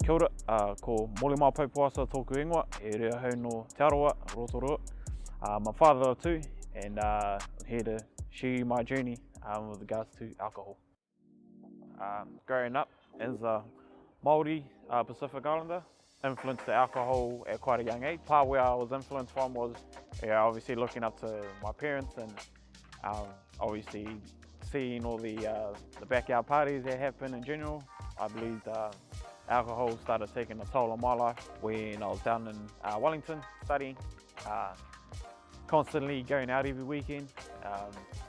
Kia ora, ko Molimau Poasa tōku ingoa, e rea hau no Te Aroa, Rūrū. I'm a father of two, and I'm here to share my journey with regards to alcohol. Growing up as a Māori Pacific Islander, influenced to alcohol at quite a young age. Part where I was influenced from was obviously looking up to my parents and obviously seeing all the backyard parties that happen in general. I believe alcohol started taking a toll on my life when I was down in Wellington studying, constantly going out every weekend,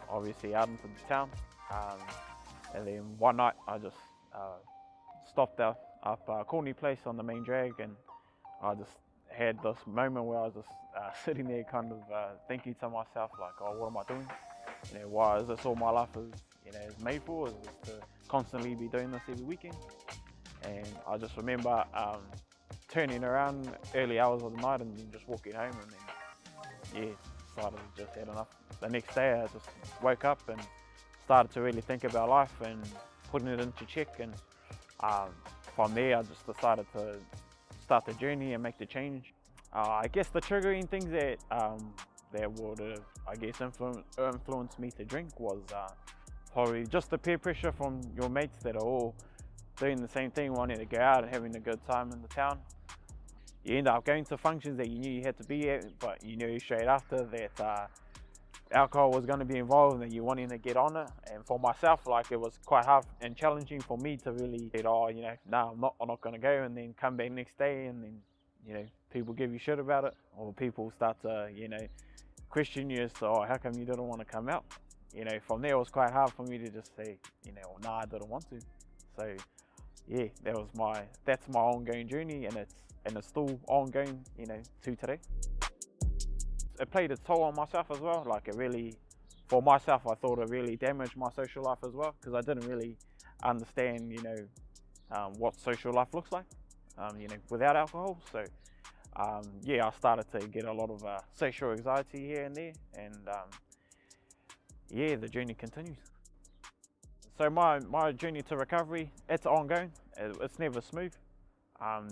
obviously out into the town. And then one night I just stopped up Corny Place on the main drag, and I just had this moment where I was just sitting there kind of thinking to myself like, oh, what am I doing? Why is this all my life is made for? Is this to constantly be doing this every weekend? And I just remember turning around early hours of the night and then just walking home, and then decided to just had enough. The next day I just woke up and started to really think about life and putting it into check, and from there I just decided to start the journey and make the change. I guess the triggering things that would have, I guess, influenced me to drink was probably just the peer pressure from your mates that are all doing the same thing, wanting to go out and having a good time in the town. You end up going to functions that you knew you had to be at, but you knew straight after that alcohol was going to be involved and you wanting to get on it. And for myself, like, it was quite hard and challenging for me to really say, oh, no, I'm not going to go, and then come back next day and then, people give you shit about it, or people start to, question you as to, oh, how come you didn't want to come out? From there it was quite hard for me to just say, no, I didn't want to. So yeah, that's my ongoing journey, and it's still ongoing, to today. It played a toll on myself as well. Like, for myself, I thought it really damaged my social life as well, because I didn't really understand, what social life looks like, without alcohol. So I started to get a lot of social anxiety here and there, and the journey continues. So my journey to recovery, it's ongoing. It's never smooth.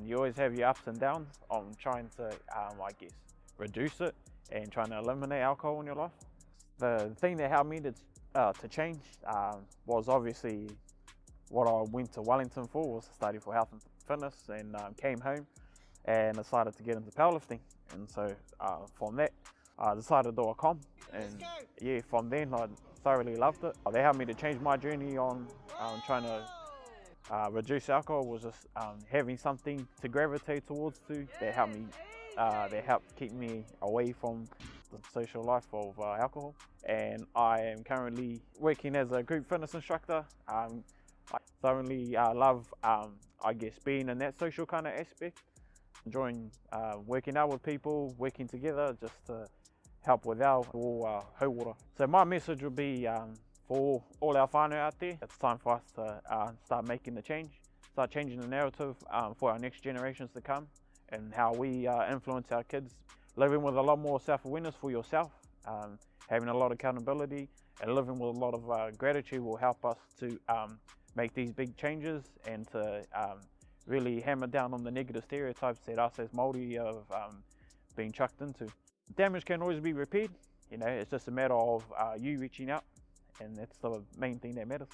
You always have your ups and downs on trying to, I guess, reduce it and trying to eliminate alcohol in your life. The thing that helped me to change was obviously what I went to Wellington for, was to study for health and fitness, and came home and decided to get into powerlifting. And so from that, I decided to do a comp, and from then I thoroughly loved it. They helped me to change my journey on trying to reduce alcohol. Was just having something to gravitate towards that helped keep me away from the social life of alcohol. And I am currently working as a group fitness instructor. I thoroughly love, I guess, being in that social kind of aspect, enjoying working out with people, working together just to help with our hauora. So my message would be for all our whānau out there, it's time for us to start making the change, start changing the narrative for our next generations to come, and how we influence our kids, living with a lot more self-awareness for yourself, having a lot of accountability, and living with a lot of gratitude will help us to make these big changes, and to really hammer down on the negative stereotypes that us as Māori have been chucked into. Damage can always be repaired, it's just a matter of you reaching out, and that's the main thing that matters.